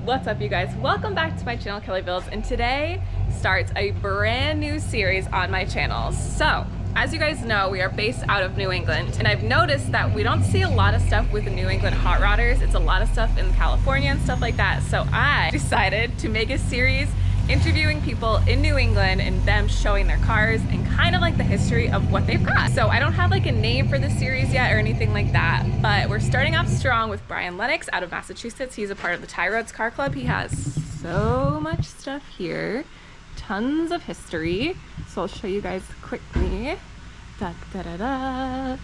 What's up, you guys? Welcome back to my channel, Kelly Builds, and today starts a brand new series on my channel. So, as you guys know, we are based out of New England, and I've noticed that we don't see a lot of stuff with the New England hot rodders. It's a lot of stuff in California and stuff like that. So I decided to make a series interviewing people in New England and them showing their cars and kind of like the history of what they've got. So I don't have like a name for the series yet or anything like that, but we're starting off strong with Brian Lenox out of Massachusetts. He's a part of the Tie Roads Car Club. He has so much stuff here, tons of history. So I'll show you guys quickly. Da, da, da, da.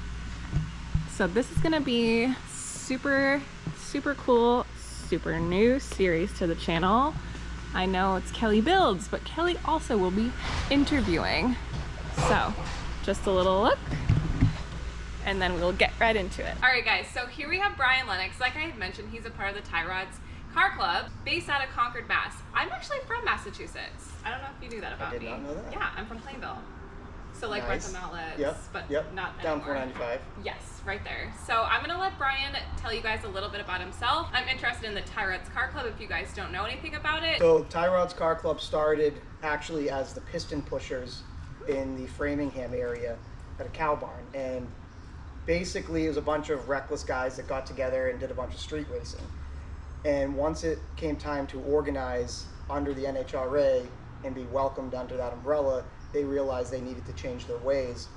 So this is gonna be super cool, super new series to the channel. I know it's Kelly Builds, but Kelly also will be interviewing. So just a little look and then we'll get right into it. All right guys, so here we have Brian Lenox. Like I had mentioned, he's a part of the Tie Roads Car Club based out of Concord, Mass. I'm actually from Massachusetts. I don't know if you knew that about me. I did not know that. Yeah, I'm from Plainville. So like nice. Rentham Outlets, but not down anymore. 495. Yes, right there. So I'm gonna let Brian tell you guys a little bit about himself. I'm interested in the Tie Roads Car Club if you guys don't know anything about it. So Tie Roads Car Club started actually as the piston pushers in the Framingham area at a cow barn, and basically it was a bunch of reckless guys that got together and did a bunch of street racing. And once it came time to organize under the NHRA and be welcomed under that umbrella, they realized they needed to change their ways.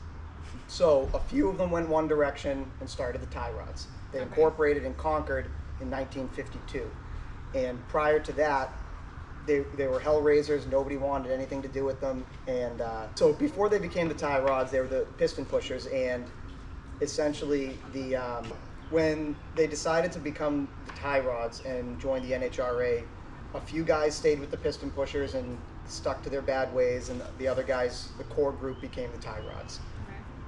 So a few of them went one direction and started the Tie Rods. They incorporated in Concord in 1952. And prior to that, they were hellraisers. Nobody wanted anything to do with them. And so before they became the Tie Rods, they were the piston pushers. And essentially, when they decided to become the Tie Rods and join the NHRA, a few guys stayed with the piston pushers and stuck to their bad ways, and the other guys, the core group, became the Tie Rods.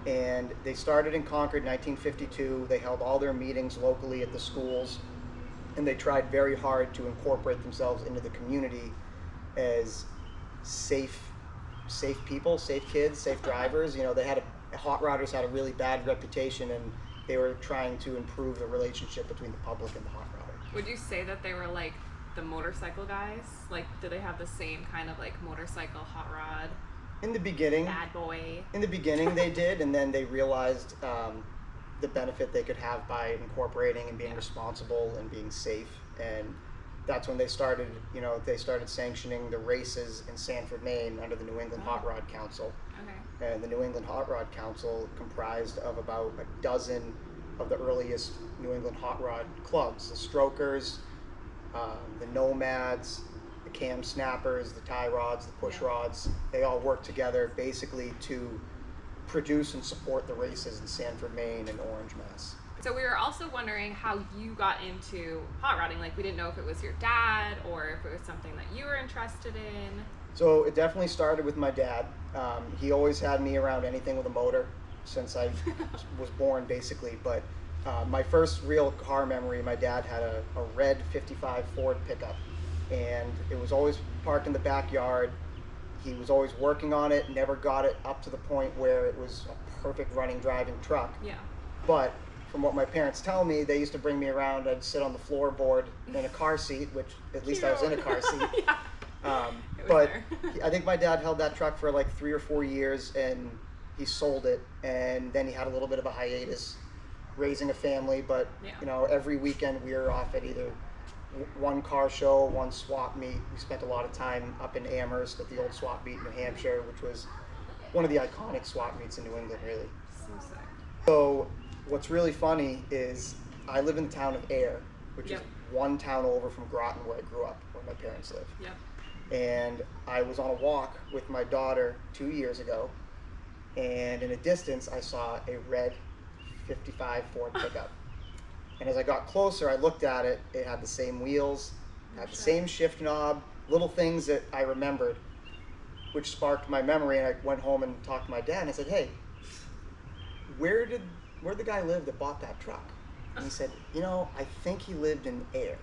And they started in Concord in 1952. They held all their meetings locally at the schools, and they tried very hard to incorporate themselves into the community as safe people, safe kids, safe drivers. You know, they had hot rodders had a really bad reputation, and they were trying to improve the relationship between the public and the hot rodder. Would you say that they were like the motorcycle guys? Like, do they have the same kind of like motorcycle hot rod? In the beginning, bad boy. In the beginning they did, and then they realized the benefit they could have by incorporating and being responsible and being safe. And that's when they started, you know, they started sanctioning the races in Sanford, Maine under the New England Hot Rod Council. Okay. And the New England Hot Rod Council comprised of about a dozen of the earliest New England hot rod clubs, the Strokers, the Nomads, the Cam Snappers, the Tie Rods, the Push Rods. They all work together basically to produce and support the races in Sanford, Maine and Orange, Mass. So we were also wondering how you got into hot rodding. Like, we didn't know if it was your dad or if it was something that you were interested in. So it definitely started with my dad. He always had me around anything with a motor since I was born, basically. But my first real car memory, my dad had a red 55 Ford pickup, and it was always parked in the backyard. He was always working on it, never got it up to the point where it was a perfect running, driving truck. Yeah. But from what my parents tell me, they used to bring me around. I'd sit on the floorboard in a car seat, which at least I was in a car seat. Yeah. But I think my dad held that truck for like 3 or 4 years, and he sold it, and then he had a little bit of a hiatus raising a family. But you know, every weekend we were off at either one car show, one swap meet. We spent a lot of time up in Amherst at the old swap meet in New Hampshire, which was one of the iconic swap meets in New England, really. So sick. So what's really funny is I live in the town of Ayer, which is one town over from Groton, where I grew up, where my parents live. Yep. And I was on a walk with my daughter 2 years ago, and in a distance I saw a red 55 Ford pickup. And as I got closer, I looked at it. It had the same wheels, had the same shift knob, little things that I remembered, which sparked my memory. And I went home and talked to my dad, and I said, "Hey, where'd the guy live that bought that truck?" And he said, "You know, I think he lived in Ayer."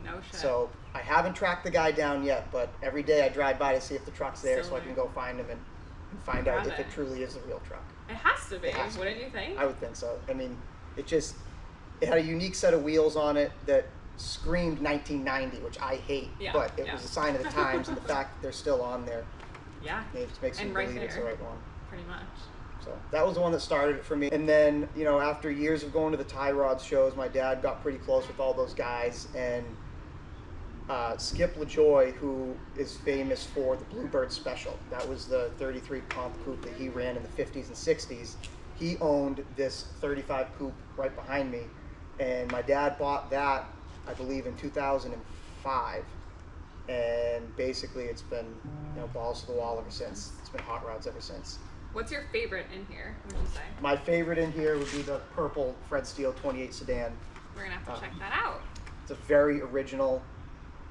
No shit. So I haven't tracked the guy down yet, but every day I drive by to see if the truck's there, so I can go find him and find out if it truly is a real truck. It has to be, wouldn't you think? I would think so. I mean, it had a unique set of wheels on it that screamed 1990, which I hate, Yeah, but it yeah. was a sign of the times, and the fact that they're still on there Yeah. makes me And right believe it's the there. right one. Pretty much. So that was the one that started it for me. And then, you know, after years of going to the tie rods shows, my dad got pretty close with all those guys, and Skip LaJoy, who is famous for the Bluebird Special, that was the 33 comp coupe that he ran in the 50s and 60s. He owned this 35 coupe right behind me, and my dad bought that, I believe, in 2005. And basically it's been, you know, balls to the wall ever since. It's been hot rods ever since. What's your favorite in here, would you say? My favorite in here would be the purple Fred Steele 28 sedan. We're gonna have to check that out. It's a very original,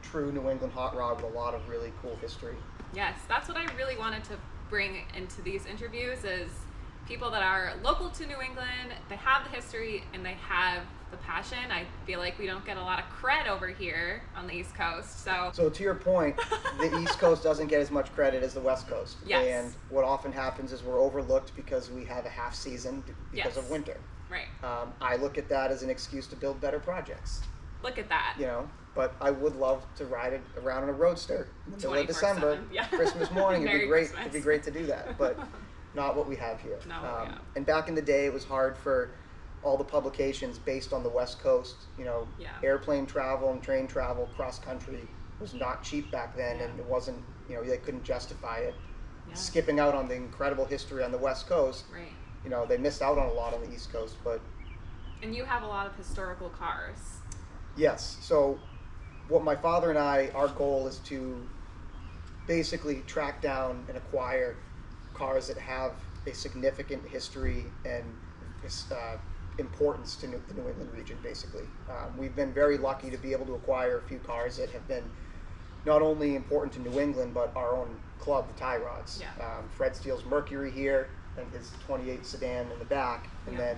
true New England hot rod with a lot of really cool history. Yes, that's what I really wanted to bring into these interviews is people that are local to New England, they have the history and they have the passion. I feel like we don't get a lot of cred over here on the East Coast. So to your point, the East Coast doesn't get as much credit as the West Coast. Yes. And what often happens is we're overlooked because we have a half season because Yes. of winter. right. I look at that as an excuse to build better projects, Look at that. you know. But I would love to ride it around in a roadster in the middle of 24/7, December, yeah. Christmas morning. It'd Merry be great. Christmas. It'd be great to do that, but not what we have here. Not what we have. And back in the day, it was hard for all the publications based on the West Coast. You know, Yeah. airplane travel and train travel cross country was not cheap back then, Yeah. and it wasn't. You know, they couldn't justify it. Yeah. Skipping out on the incredible history on the West Coast. Right. You know, they missed out on a lot on the East Coast, but And you have a lot of historical cars. yes. So, what my father and our goal is to basically track down and acquire cars that have a significant history and importance to the New England region, basically. We've been very lucky to be able to acquire a few cars that have been not only important to New England, but our own club, the Tie Rods. Yeah. Fred Steele's Mercury here, and his 28 sedan in the back, and Yeah. then,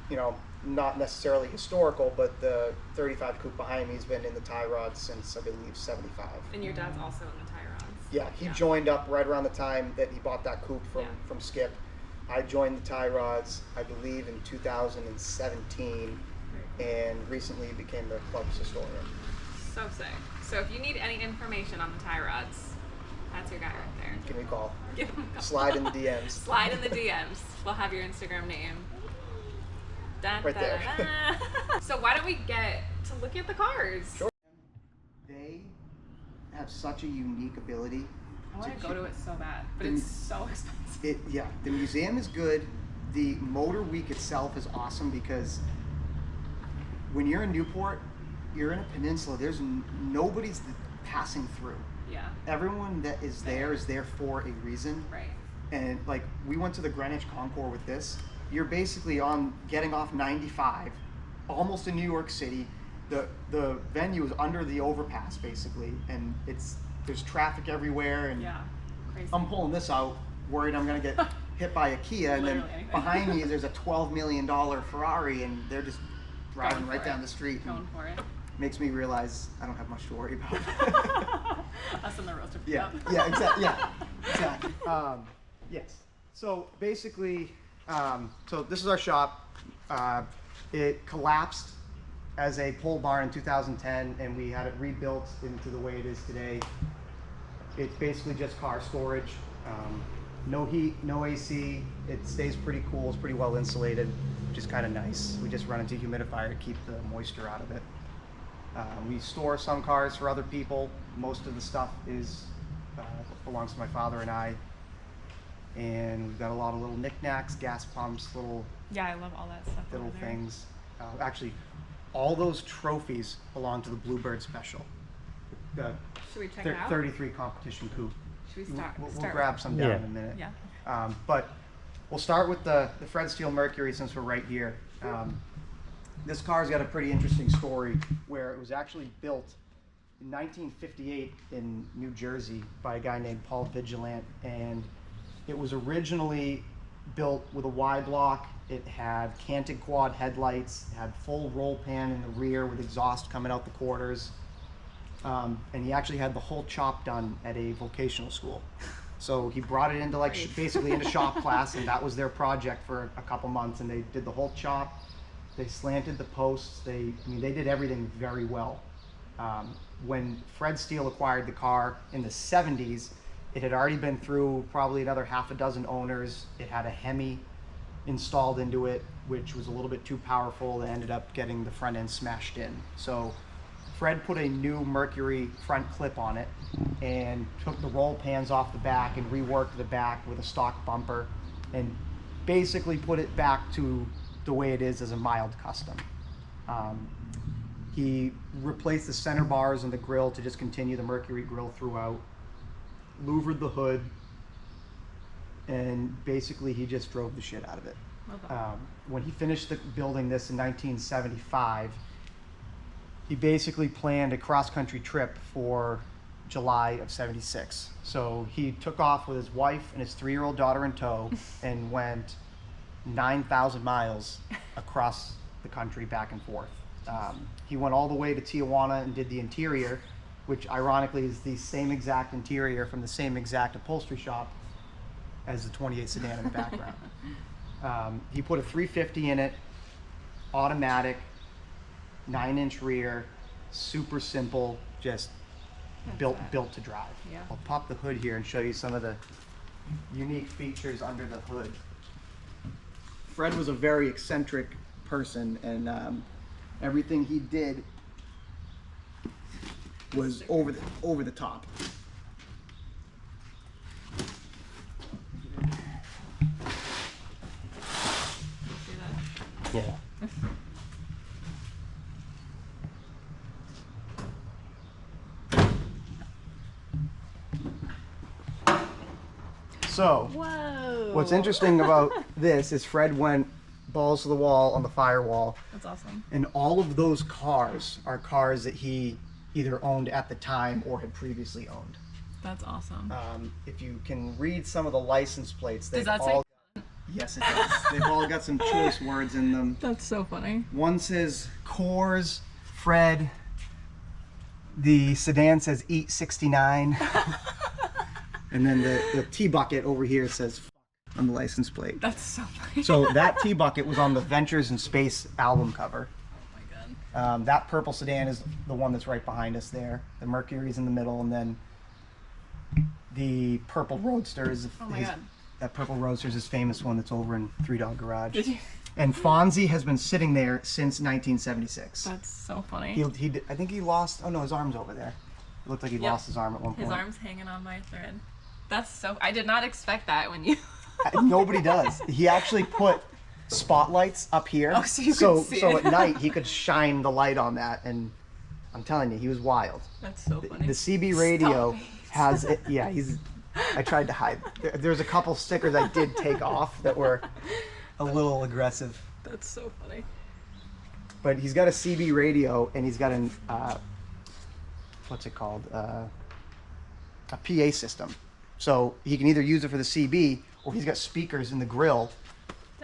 you know, not necessarily historical, but the 35 coupe behind me has been in the tie rod since, I believe, 75. And your dad's also in the tie rods. Yeah, he joined up right around the time that he bought that coupe Yeah. from Skip. I joined the tie rods, I believe, in 2017, and recently became the club's historian. So sick. So if you need any information on the tie rods, that's your guy right there. Give me a call. Give him a call. Slide in the DMs. Slide in the DMs. We'll have your Instagram name. Dun, Right dun, there. dun. So why don't we get to look at the cars? Sure. They have such a unique ability. I want to go to it so bad, but it's so expensive. Yeah, the museum is good. The Motor Week itself is awesome because when you're in Newport, you're in a peninsula. There's nobody's passing through. Yeah. Everyone that is there is there for a reason. Right. And like we went to the Greenwich Concours with this. You're basically on getting off 95, almost in New York City. The venue is under the overpass basically, and there's traffic everywhere. And Yeah. Crazy. I'm pulling this out, worried I'm gonna get hit by a Kia, and then Literally anything. behind me there's a $12 million Ferrari, and they're just driving Going right for down it. the street. Going for it. Makes me realize I don't have much to worry about. Us in the roaster. Yeah, yeah, exactly. Yeah, exactly. Yes. So basically, so this is our shop. It collapsed as a pole barn in 2010, and we had it rebuilt into the way it is today. It's basically just car storage. No heat, no AC. It stays pretty cool. It's pretty well insulated, which is kind of nice. We just run into a humidifier to keep the moisture out of it. We store some cars for other people. Most of the stuff belongs to my father and I. And we've got a lot of little knickknacks, gas pumps, little Yeah, I love all that stuff. little over there. things. Actually, all those trophies belong to the Bluebird Special. The Should we check it out? 33 competition coupe. Should we start? We'll grab some down in a minute. Yeah. But we'll start with the Fred Steele Mercury since we're right here. This car's got a pretty interesting story where it was actually built in 1958 in New Jersey by a guy named Paul Vigilant, and it was originally built with a Y block. It had canted quad headlights, it had full roll pan in the rear with exhaust coming out the quarters, and he actually had the whole chop done at a vocational school. So he brought it into basically into shop class, and that was their project for a couple months, and they did the whole chop. They slanted the posts. I mean, they did everything very well. When Fred Steele acquired the car in the 70s, it had already been through probably another half a dozen owners. It had a Hemi installed into it, which was a little bit too powerful. They ended up getting the front end smashed in. So Fred put a new Mercury front clip on it and took the roll pans off the back and reworked the back with a stock bumper and basically put it back to the way it is as a mild custom. He replaced the center bars and the grille to just continue the Mercury grille throughout, louvered the hood, and basically he just drove the shit out of it. Okay. When he finished building this in 1975, he basically planned a cross-country trip for July of 76. So he took off with his wife and his 3-year-old daughter in tow and went 9,000 miles across the country back and forth. He went all the way to Tijuana and did the interior, which ironically is the same exact interior from the same exact upholstery shop as the 28 sedan in the background. He put a 350 in it, automatic, 9-inch rear, super simple, just built to drive. Yeah. I'll pop the hood here and show you some of the unique features under the hood. Fred was a very eccentric person, and everything he did was over the top. Yeah. So, whoa. What's interesting about this is Fred went balls to the wall on the firewall. That's awesome. And all of those cars are cars that he either owned at the time or had previously owned. That's awesome. If you can read some of the license plates, does that say? Yes, it does. They've all got some choice words in them. That's so funny. One says Coors, Fred. The sedan says Eat 69. And then the T-bucket over here says F on the license plate. That's so funny. So that T-bucket was on the Ventures in Space album cover. Oh my god. That purple sedan is the one that's right behind us there. The Mercury's in the middle, and then the purple Roadster is that purple Roadster is his famous one that's over in Three Dog Garage. Did you? And Fonzie has been sitting there since 1976. That's so funny. I think he lost. Oh no, his arm's over there. It looked like he lost his arm at one point. His arm's hanging on by a thread. That's so. I did not expect that when you. Nobody does. He actually put spotlights up here, so you could see so it. at night he could shine the light on that, and I'm telling you, he was wild. That's so funny. The CB radio has it. Yeah, I tried to hide. There's a couple stickers I did take off that were a little aggressive. That's so funny. But he's got a CB radio, and he's got an what's it called? A PA system. So he can either use it for the CB, or he's got speakers in the grill.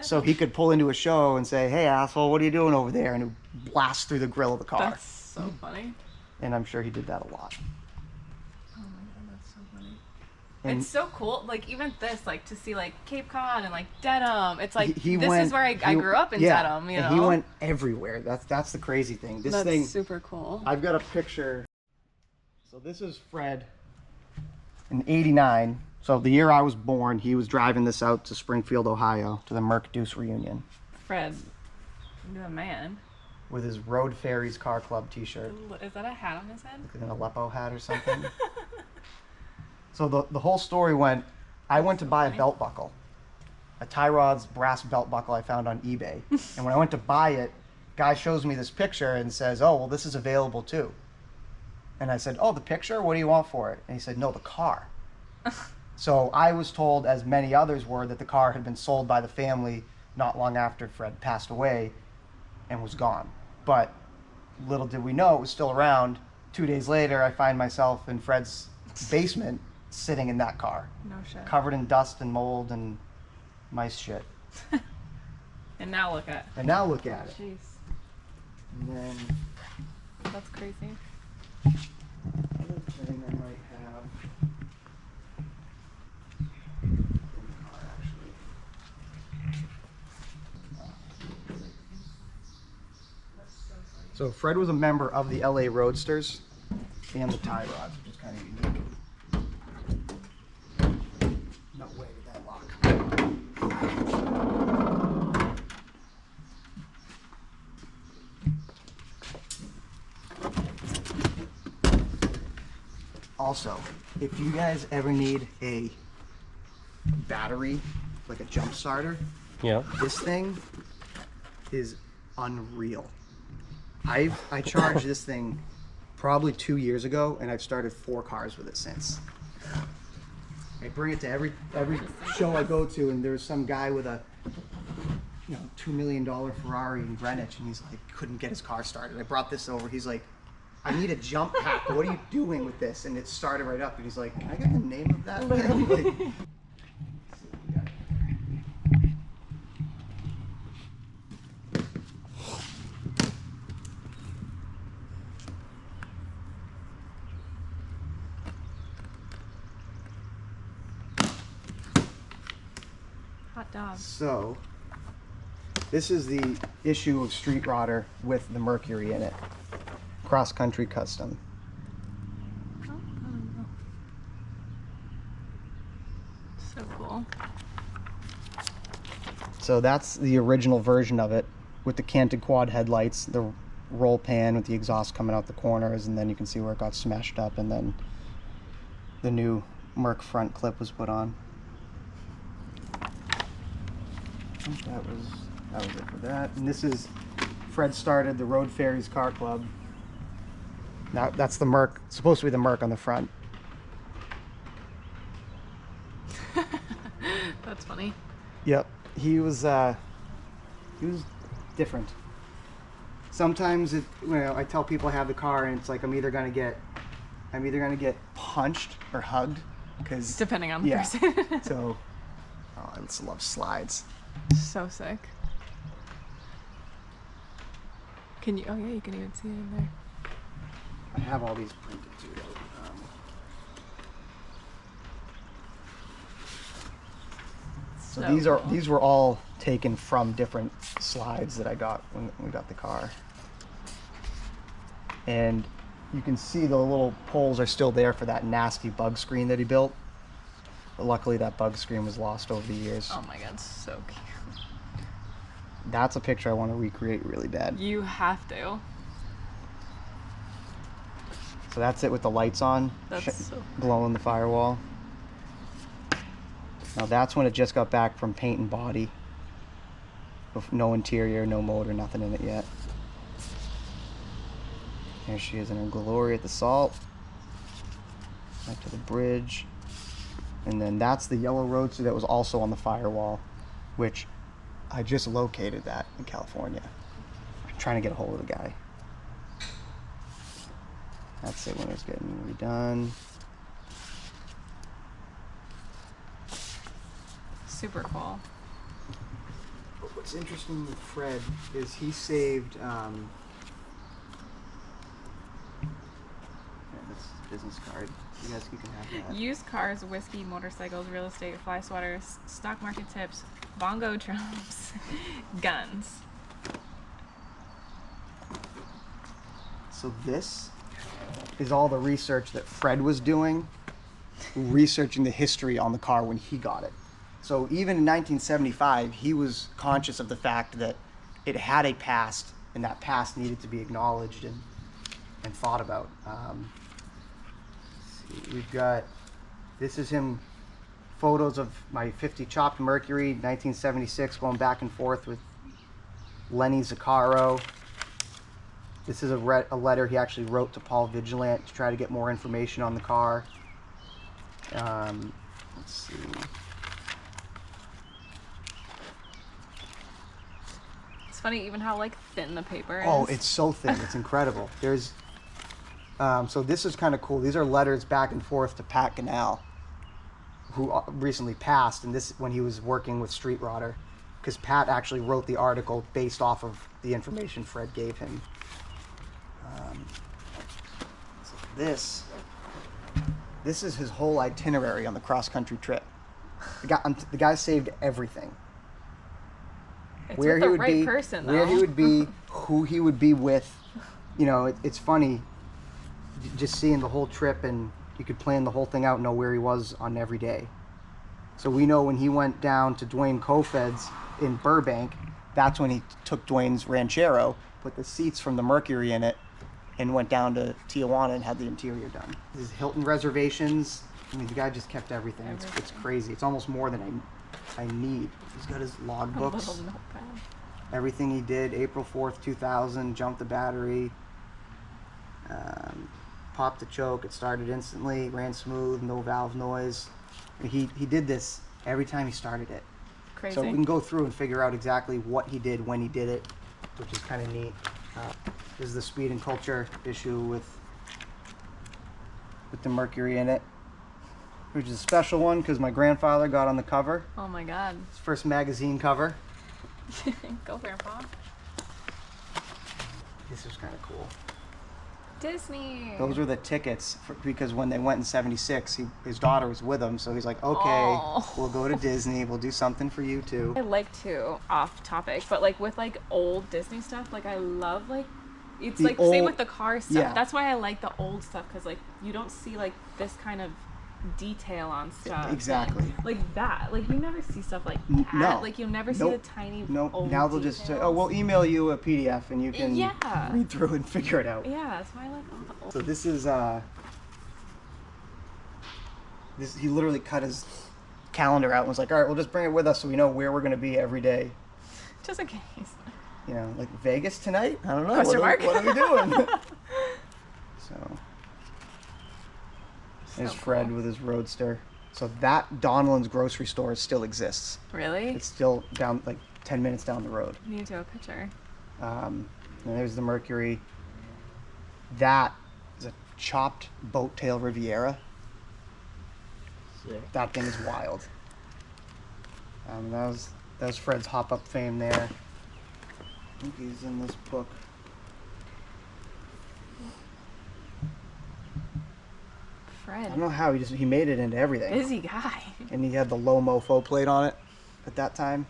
So he could pull into a show and say, "Hey asshole, what are you doing over there?" And it would blast through the grill of the car. That's so funny. And I'm sure he did that a lot. Oh my god, that's so funny. And it's so cool, like even this, like to see like Cape Cod and like Dedham. It's like this is where I grew up in Dedham, you know. And he went everywhere. That's the crazy thing. This thing, super cool. I've got a picture. So this is Fred in '89. So the year I was born, he was driving this out to Springfield, Ohio, to the Merc Deuce reunion. Fred, you're a man. With his Road Fairies Car Club t-shirt. Is that a hat on his head? Like an Aleppo hat or something. So the whole story went, I went to buy a belt buckle. A Tie Rod's brass belt buckle I found on eBay. And when I went to buy it, guy shows me this picture and says, "Oh, well, this is available too." And I said, "Oh, the picture? What do you want for it?" And he said, "No, the car." So I was told, as many others were, that the car had been sold by the family not long after Fred passed away and was gone. But little did we know it was still around. 2 days later, I find myself in Fred's basement sitting in that car. No shit. Covered in dust and mold and mice shit. And now look at it. And now look at it. Jeez. And then That's crazy. other thing I might have in the car, actually. So Fred was a member of the LA Roadsters and the Tie Rods, which is kind of unique. No way did that lock. Also, if you guys ever need a battery, like a jump starter, Yeah. this thing is unreal. I charged this thing probably 2 years ago, and I've started 4 cars with it since. I bring it to every show I go to, and there's some guy with a $2 million Ferrari in Greenwich, and he's like couldn't get his car started. I brought this over. He's like, I need a jump pack. What are you doing with this? And it started right up, and he's like, can I get the name of that thing? Like, Hot dog. so, this is the issue of Street Rodder with the Mercury in it. Cross Country Custom. So cool. So that's the original version of it with the canted quad headlights, the roll pan with the exhaust coming out the corners, and then you can see where it got smashed up, and then the new Merc front clip was put on. I think that was it for that. And this is, Fred started the Road Fairies Car Club. Now that's the Merc, supposed to be the Merc on the front. That's funny. Yep, he was different. Sometimes I tell people I have the car, and it's like I'm either gonna get punched or hugged, because Depending on the person. So, I just love slides. So sick. Can you? Oh yeah, you can even see it in there. I have all these printed too. So cool. these were all taken from different slides that I got when we got the car. And you can see the little poles are still there for that nasty bug screen that he built. But luckily that bug screen was lost over the years. Oh my god, so cute. That's a picture I want to recreate really bad. You have to. So that's it with the lights on, That's so glowing the firewall. Now that's when it just got back from paint and body. With no interior, no motor, nothing in it yet. There she is in her glory at the salt. Back to the bridge. And then that's the yellow roadster that was also on the firewall, which I just located that in California. I'm trying to get a hold of the guy. That's it when it's getting redone. super cool. But what's interesting with Fred is he saved that's his business card. You guys can have that. Used cars, whiskey, motorcycles, real estate, fly swatters, stock market tips, bongo drums, guns. So this is all the research that Fred was doing, researching the history on the car when he got it. So even in 1975, he was conscious of the fact that it had a past, and that past needed to be acknowledged and thought about. Let's see, we've got, this is him, photos of my 50 chopped Mercury, 1976, going back and forth with Lenny Zaccaro. This is a letter he actually wrote to Paul Vigilant to try to get more information on the car. Let's see. It's funny even how like thin the paper is. Oh, it's so thin. It's incredible. There's, so this is kind of cool. These are letters back and forth to Pat Ganal, who recently passed, and this when he was working with Street Rodder, because Pat actually wrote the article based off of the information Fred gave him. So this is his whole itinerary on the cross-country trip. The guy saved everything. It's where with the right person, though. where he would be, who he would be with, you know, it's funny just seeing the whole trip, and you could plan the whole thing out and know where he was on every day. So we know when he went down to Dwayne Kofed's in Burbank, that's when he took Dwayne's Ranchero, put the seats from the Mercury in it, and went down to Tijuana and had the interior done. His Hilton reservations, I mean, the guy just kept everything. It's crazy. It's almost more than I need. He's got his logbooks. Everything he did, April 4th, 2000, jumped the battery, popped the choke, it started instantly, ran smooth, no valve noise. He did this every time he started it. Crazy. So we can go through and figure out exactly what he did when he did it, which is kind of neat. This is the speed and culture issue with the Mercury in it, which is a special one because my grandfather got on the cover. Oh my God. His first magazine cover. Go, Grandpa. This was kind of cool. Disney. Those were the tickets because when they went in '76, his daughter was with him, so he's like, okay, we'll go to Disney, we'll do something for you too. I like to, off topic, but like with like old Disney stuff, like I love like, it's like same with the car stuff. Yeah. That's why I like the old stuff, because like you don't see like this kind of detail on stuff. Exactly. Like that. Like you never see stuff like that. No. Like you'll never see the tiny old Now they'll just say, oh, we'll email you a PDF and you can read through and figure it out. Yeah, that's why I like all the old. So this is he literally cut his calendar out and was like, all right, we'll just bring it with us so we know where we're going to be every day. Just in case. You know, like Vegas tonight? I don't know. Question mark? What are we doing? So there's cool. Fred with his Roadster. So that Donlan's grocery store still exists. Really? It's still down like 10 minutes down the road. You need to do a picture. And there's the Mercury. That is a chopped boat tail Riviera. Sick. That thing is wild. That was Fred's hop-up fame there. I think he's in this book. I Fred. don't know how he made it into everything. Busy guy. And he had the low mofo plate on it at that time.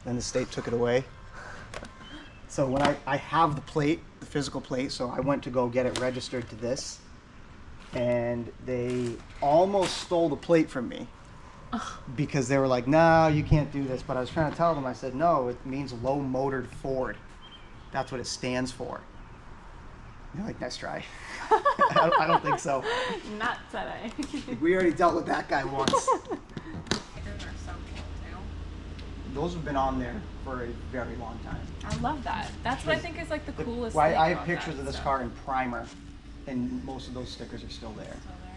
Then the state took it away. So when I have the plate, the physical plate, so I went to go get it registered to this, and they almost stole the plate from me because they were like, no, you can't do this. But I was trying to tell them, I said, no, it means low motored Ford. That's what it stands for. They're like, nice try. I don't think so. Not today. We already dealt with that guy once. Those have been on there for a very long time. I love that. That's what I think is like the coolest Well, thing. I have about pictures that of this stuff. car in primer, and most of those stickers are still there. Still there.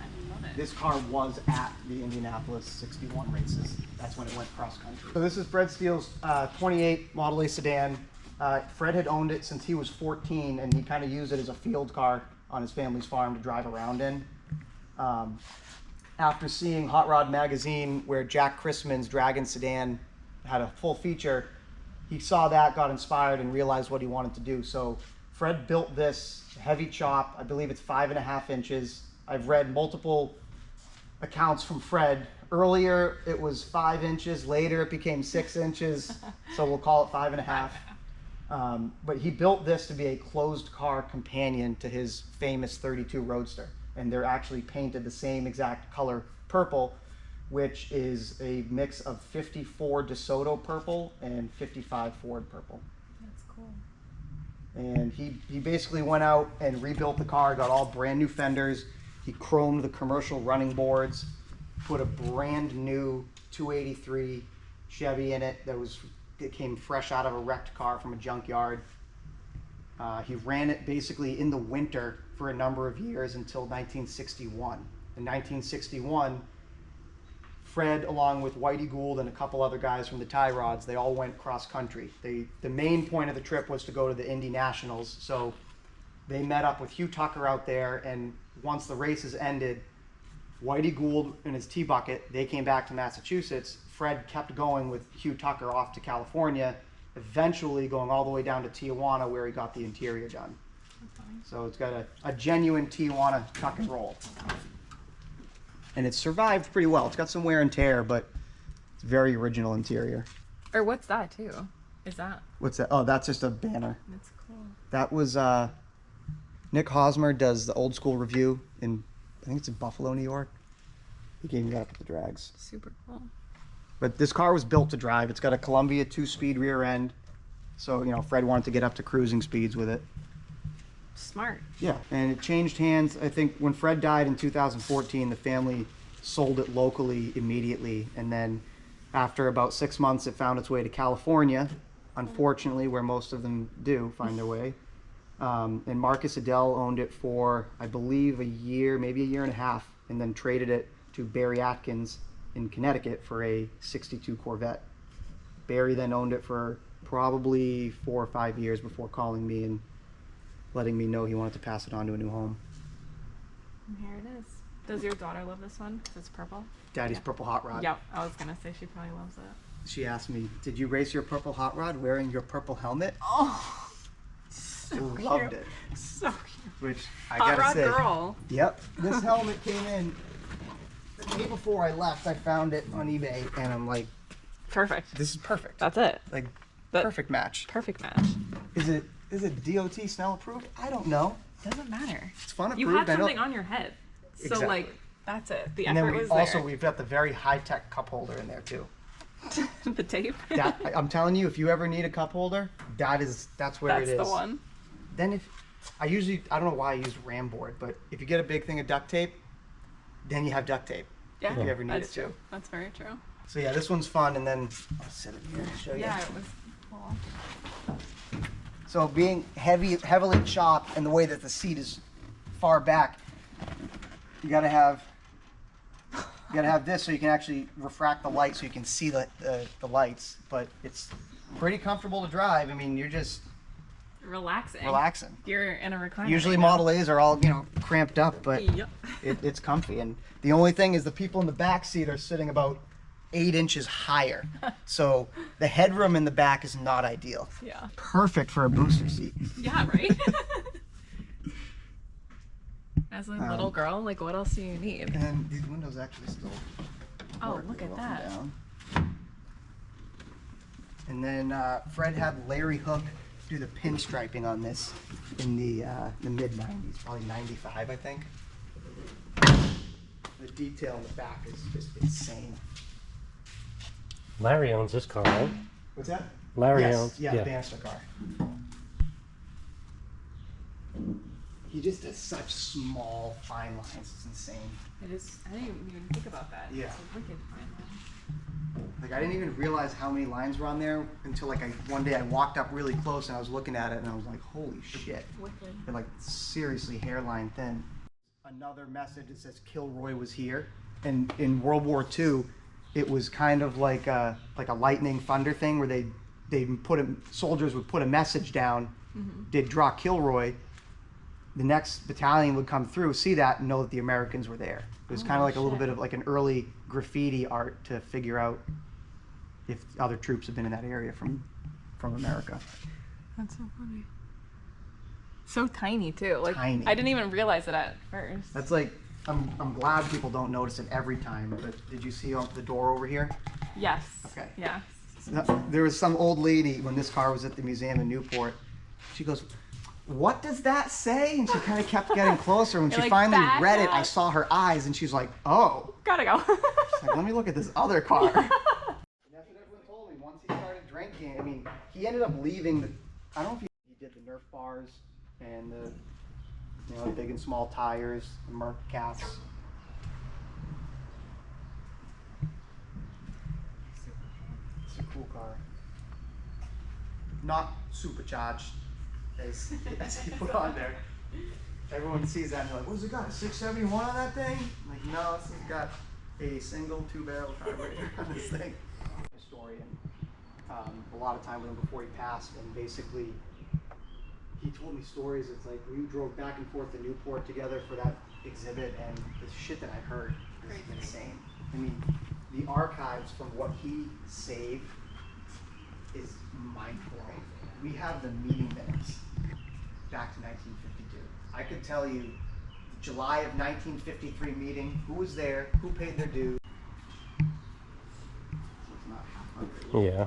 I love it. This car was at the Indianapolis 61 races. That's when it went cross country. So this is Fred Steele's 28 Model A sedan. Fred had owned it since he was 14, and he kind of used it as a field car on his family's farm to drive around in. After seeing Hot Rod magazine, where Jack Chrisman's Dragon sedan had a full feature, he saw that, got inspired, and realized what he wanted to do. So Fred built this heavy chop. I believe it's 5.5 inches. I've read multiple accounts from Fred. Earlier it was 5 inches. Later it became 6 inches. So we'll call it 5.5. But he built this to be a closed car companion to his famous 32 Roadster. And they're actually painted the same exact color purple, which is a mix of 54 DeSoto purple and 55 Ford purple. That's cool. And he basically went out and rebuilt the car, got all brand new fenders. He chromed the commercial running boards, put a brand new 283 Chevy in it it came fresh out of a wrecked car from a junkyard. He ran it basically in the winter for a number of years until 1961. In 1961, Fred, along with Whitey Gould and a couple other guys from the Tie Rods, they all went cross country. The main point of the trip was to go to the Indy Nationals, so they met up with Hugh Tucker out there, and once the races ended, Whitey Gould and his T-Bucket, they came back to Massachusetts. Fred kept going with Hugh Tucker off to California, eventually going all the way down to Tijuana, where he got the interior done. So it's got a genuine Tijuana tuck and roll. And it's survived pretty well. It's got some wear and tear, but it's very original interior. Or what's that too? is that? What's that? Oh, that's just a banner. That's cool. That was Nick Hosmer does the Old School Review in, I think it's in Buffalo, New York. He gave me that with the drags. Super cool. But this car was built to drive. It's got a Columbia 2-speed rear end. So, you know, Fred wanted to get up to cruising speeds with it. Smart. Yeah, and it changed hands. I think when Fred died in 2014, the family sold it locally immediately. And then after about 6 months, it found its way to California, unfortunately, where most of them do find their way. And Marcus Adele owned it for, I believe, a year, maybe a year and a half, and then traded it to Barry Atkins in Connecticut for a 62 Corvette. Barry then owned it for probably 4 or 5 years before calling me and letting me know he wanted to pass it on to a new home. And here it is. Does your daughter love this one? 'Cause it's purple? Daddy's purple hot rod. Yep, I was gonna say she probably loves it. She asked me, did you race your purple hot rod wearing your purple helmet? Oh, so Loved cute. it. So cute. Which I Hot gotta rod say. girl. Yep. This helmet came in the day before I left. I found it on eBay and I'm like, Perfect. this is perfect. That's it. Like, That- perfect match. Perfect match. Is it DOT Snell approved? I don't know. Doesn't matter. It's fun approved. You had I know. something on your head. So Exactly. like, that's it. The And effort then was we've got the very high-tech cup holder in there too. there. The tape. I'm telling you, if you ever need a cup holder, that's where That's it is. the one. Then I don't know why I use Ram board, but if you get a big thing of duct tape, then you have duct tape. Yeah, If you ever need that's it too. true. That's very true. So yeah, this one's fun, and then I'll sit in here and show you. Yeah, it was cool. So being heavily chopped, and the way that the seat is far back, you gotta have this so you can actually refract the light, so you can see the lights. But it's pretty comfortable to drive. I mean, you're just Relaxing. You're in a recliner. Usually right now. Model A's are all, cramped up, but Yep. it's comfy. And the only thing is the people in the back seat are sitting about 8 inches higher. So the headroom in the back is not ideal. Yeah. Perfect for a booster seat. Yeah, right? As a little girl, like, what else do you need? And then these windows actually still Oh, work. look They at go up and that. down. And then Fred had Larry Hook do the pinstriping on this in the mid-90s, probably 95, I think. The detail in the back is just insane. Larry owns this car, right? What's that? Larry Yes, owns. yeah, the Bannister car. He just does such small, fine lines. It's insane. It is. I didn't even think about that. Yeah. It's a wicked fine line. Like, I didn't even realize how many lines were on there until one day I walked up really close and I was looking at it and I was like, holy shit. Wicked. They're like seriously hairline thin. Another message that says Kilroy was here. And in World War II, it was kind of like a lightning thunder thing where soldiers would put a message down, they'd draw Kilroy. The next battalion would come through, see that, and know that the Americans were there. It was kind of like a little bit of like an early graffiti art to figure out if other troops have been in that area from America. That's so funny. So tiny too. Like Tiny. I didn't even realize it at first. That's like, I'm glad people don't notice it every time, but did you see the door over here? Yes. Okay. Yeah. There was some old lady when this car was at the museum in Newport. She goes, what does that say? And she kind of kept getting closer. When You're she like, finally "Back read it, I up." saw her eyes and she's like, oh. Gotta go. She's like, let me look at this other car. And that's what everyone told me. Once he started drinking, I mean, he ended up leaving I don't know if he did the Nerf bars and the big and small tires, the Merc caps. It's a cool car. Not supercharged as he put on there. Everyone sees that and they're like, what's it got, a 671 on that thing? I'm like, no, this has got a single 2-barrel carburetor on this thing. Historian, a lot of time with him before he passed, and basically he told me stories. It's like we drove back and forth to Newport together for that exhibit, and the shit that I heard is insane. I mean, the archives from what he saved is mind-blowing. We have the meeting minutes back to 1952. I could tell you the July of 1953 meeting, who was there, who paid their dues. So it's not half hungry. Yeah.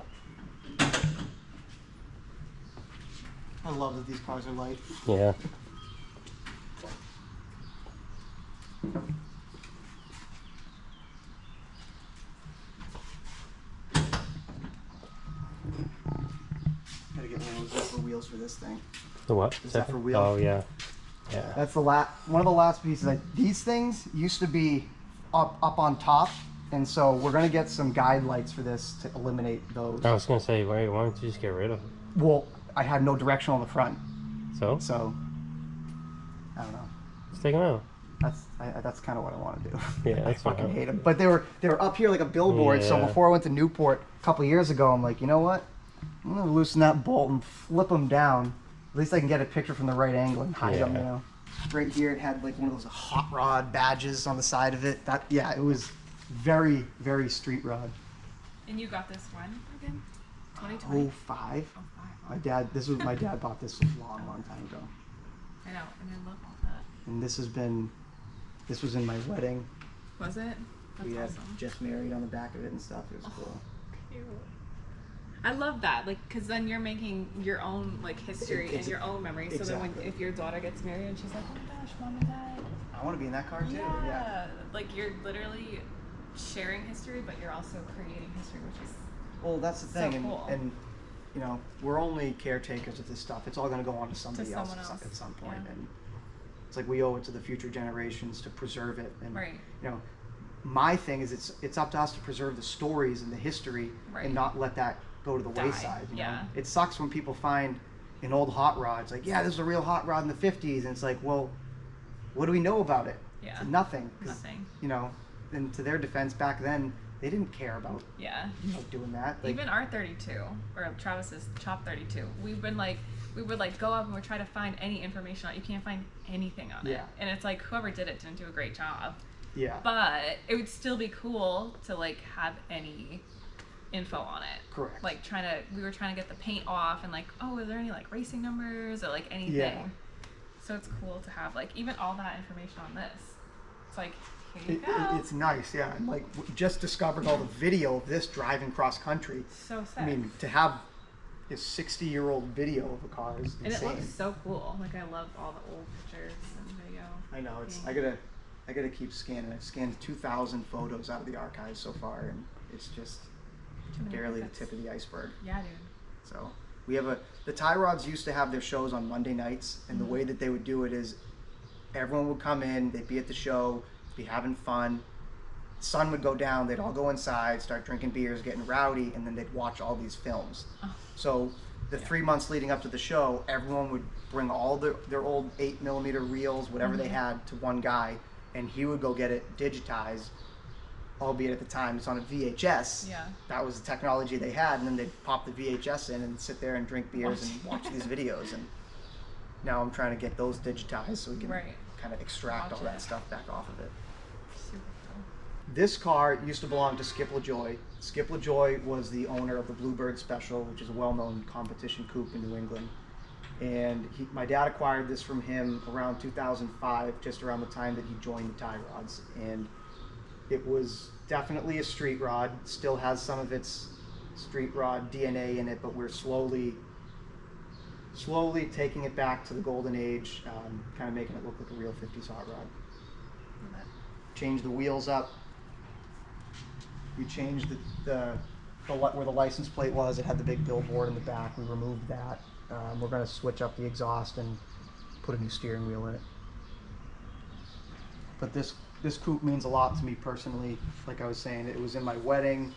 I love that these cars are light. Yeah. Gotta get one of those zipper wheels for this thing. The what? The zipper wheel. Oh yeah. Yeah. That's the one of the last pieces. These things used to be up on top, and so we're gonna get some guide lights for this to eliminate those. I was gonna say, why don't you just get rid of it? Well, I had no direction on the front, So I don't know. let's take them out. That's kind of what I want to do. Yeah, that's I fucking fine. hate them. But they were up here like a billboard. So Yeah. before I went to Newport a couple years ago, I'm like, you know what? I'm gonna loosen that bolt and flip them down. At least I can get a picture from the right angle and hide them. You know. Right here, it had like one of those hot rod badges on the side of it. It was very, very street rod. And you got this when again? 2020? 05. Oh, My dad bought this a long time ago. I know, and I love all that. And this was in my wedding. Was it? That's We had awesome. just married on the back of it and stuff. It was cool. Cute. I love that, like, because then you're making your own like history and your own memory. So then, exactly. if your daughter gets married and she's like, "Oh my gosh, mom and dad," I want to be in that car too. yeah, like you're literally sharing history, but you're also creating history, which is Well, that's the so thing, cool. and you know, we're only caretakers of this stuff. It's all going to go on to somebody else someone else. at some point, Yeah. and it's like we owe it to the future generations to preserve it. And Right. you know, my thing is it's up to us to preserve the stories and the history, Right. and not let that go to the Die. wayside. You Yeah. know? It sucks when people find an old hot rod. It's like, yeah, this is a real hot rod in the '50s, and it's like, well, what do we know about it? Yeah. Nothing. 'Cause, nothing. You know, and to their defense, back then they didn't care about Yeah. doing that. Like, Even our 32 or Travis's Chop 32, we would like go up and we'd try to find any information on it. You can't find anything on it. Yeah. And it's like whoever did it didn't do a great job. yeah. But it would still be cool to like have any info on it. Correct. Like we were trying to get the paint off and like, oh, are there any like racing numbers or like anything? Yeah. So it's cool to have like even all that information on this. It's like, here you go. It's nice, yeah. And like just discovered all the video of this driving cross country. So sick. I mean, to have a 60-year-old video of a car is and insane. it looks so cool. Like I love all the old pictures and video. I know. It's Yeah. I gotta keep scanning. I've scanned 2,000 photos out of the archives so far, and it's just Too many barely the pickups. tip of the iceberg. Yeah, dude. So we have the tie rods used to have their shows on Monday nights, and the way that they would do it is everyone would come in, they'd be at the show, be having fun. Sun would go down, they'd all go inside, start drinking beers, getting rowdy, and then they'd watch all these films. Oh. So the 3 months leading up to the show, everyone would bring all their old 8mm reels, whatever they had, to one guy, and he would go get it digitized, albeit at the time it's on a VHS. Yeah. That was the technology they had, and then they'd pop the VHS in and sit there and drink beers and watch these videos. And now I'm trying to get those digitized so we can Right. kind of extract Watch all that it. stuff back off of it. Super cool. This car used to belong to Skip LaJoy. Skip LaJoy was the owner of the Bluebird Special, which is a well-known competition coupe in New England. And my dad acquired this from him around 2005, just around the time that he joined the tie rods. And it was definitely a street rod, still has some of its street rod DNA in it, but we're slowly taking it back to the golden age, kind of making it look like a real 50s hot rod. Love it. Changed the wheels up. We changed where the license plate was. It had the big billboard in the back. We removed that. We're going to switch up the exhaust and put a new steering wheel in it. But this coupe means a lot to me personally. Like I was saying, it was in my wedding.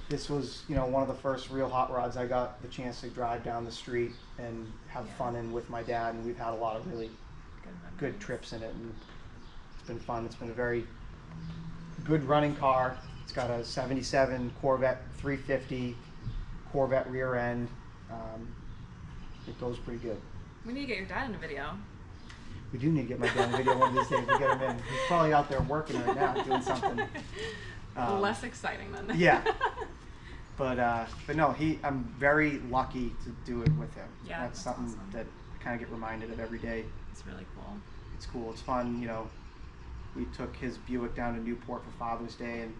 This was, one of the first real hot rods I got the chance to drive down the street and have fun in with my dad, and we've had a lot of really good memories. trips in it, and it's been fun. It's been a very good running car. It's got a 77 Corvette 350 Corvette rear end. It goes pretty good. We need to get your dad in a video. We do need to get my dad in a video one of these days. We get him in. He's probably out there working right now, doing something. Less exciting than that. Yeah. But no, I'm very lucky to do it with him. Yeah, That's that's something awesome. that I kind of get reminded of every day. It's really cool. It's cool. It's fun. We took his Buick down to Newport for Father's Day and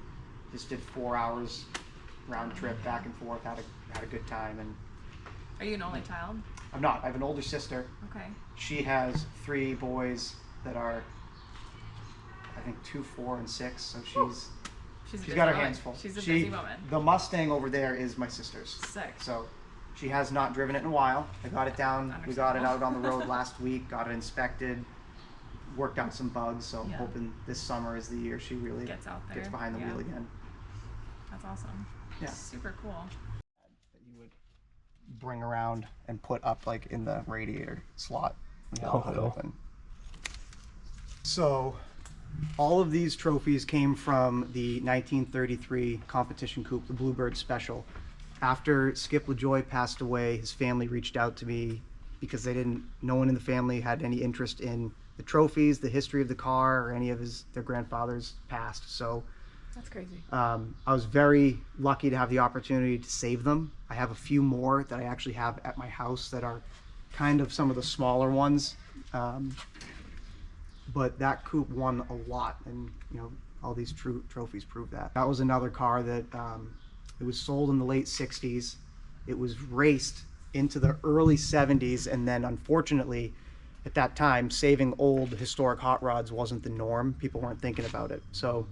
just did 4 hours round trip back and forth. Had a good time. And Are you an only child? I'm not. I have an older sister. Okay. She has 3 boys that are, I think, 2, 4, and 6. So she's got her hands full. She's a busy woman. The Mustang over there is my sister's. Sick. So she has not driven it in a while. I got it down. We got it out on the road last week. Got it inspected. Worked out some bugs. So I'm hoping this summer is the year she really gets out there. Gets behind the wheel again. That's awesome. Yeah. Super cool. That you would bring around and put up like in the radiator slot. Open. So all of these trophies came from the 1933 competition coupe, the Bluebird Special. After Skip LaJoy passed away, his family reached out to me because no one in the family had any interest in the trophies, the history of the car, or any of their grandfather's past. So that's crazy. I was very lucky to have the opportunity to save them. I have a few more that I actually have at my house that are kind of some of the smaller ones. But that coupe won a lot, and all these trophies prove that. That was another car that it was sold in the late 60s. It was raced into the early 70s, and then unfortunately at that time saving old historic hot rods wasn't the norm. People weren't thinking about it. So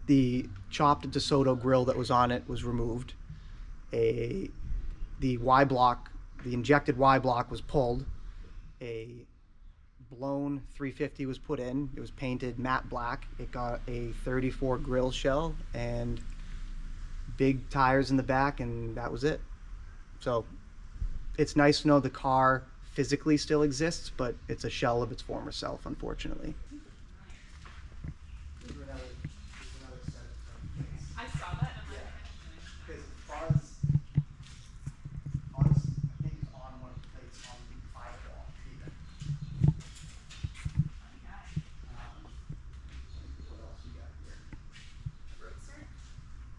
the chopped DeSoto grill that was on it was removed. The Y block, the injected Y block was pulled. A blown 350 was put in. It was painted matte black. It got a 34 grill shell and big tires in the back, and that was it. So it's nice to know the car physically still exists, but it's a shell of its former self, unfortunately. I saw that. Because Buzz, I think he's on one of the plates on the firewall even. What else you got here? Roadster?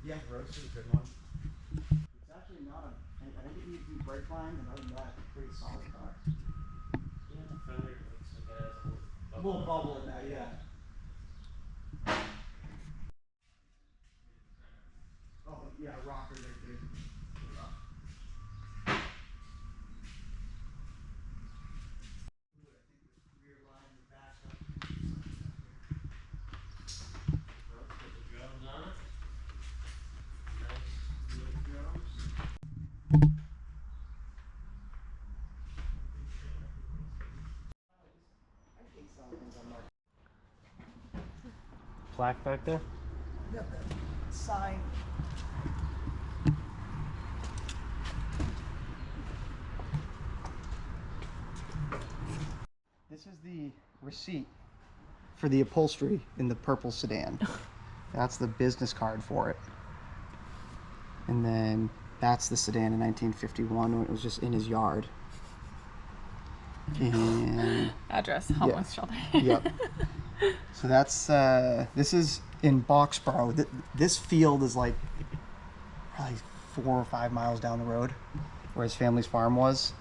Yeah, Roadster's a good one. It's actually not I think it needs new brake line, and other than that, pretty solid car. Yeah, the fender looks like it has A little bubble in that, yeah. Oh, yeah, rocker there too. drums on it. Plaque back there? Sign. This is the receipt for the upholstery in the purple sedan. That's the business card for it. And then that's the sedan in 1951 when it was just in his yard. And Address, homeless shelter. yep. So that's this is in Boxborough. This field is like probably 4 or 5 miles down the road where his family's farm was.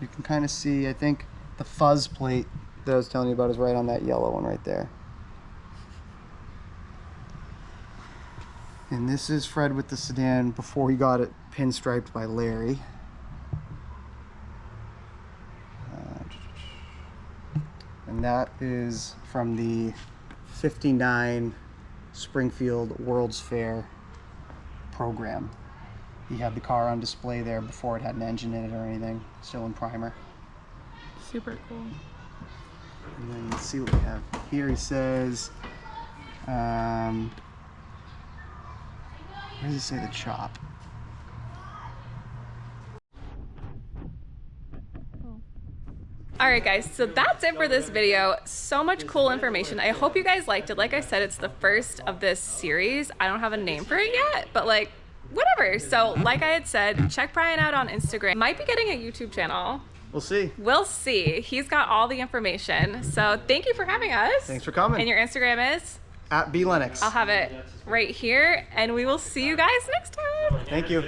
You can kind of see, I think, the fuzz plate that I was telling you about is right on that yellow one right there. And this is Fred with the sedan before he got it pinstriped by Larry. And that is from the 59 Springfield World's Fair program. He had the car on display there before it had an engine in it or anything, still in primer. Super cool. And then let's see what we have here. He says, where does it say the chop? Alright guys, so that's it for this video. So much cool information. I hope you guys liked it. Like I said, it's the first of this series. I don't have a name for it yet, but like, whatever. So like I had said, check Brian out on Instagram. Might be getting a YouTube channel. We'll see. We'll see. He's got all the information. So thank you for having us. Thanks for coming. And your Instagram is? @BLenox. I'll have it right here, and we will see you guys next time. Thank you.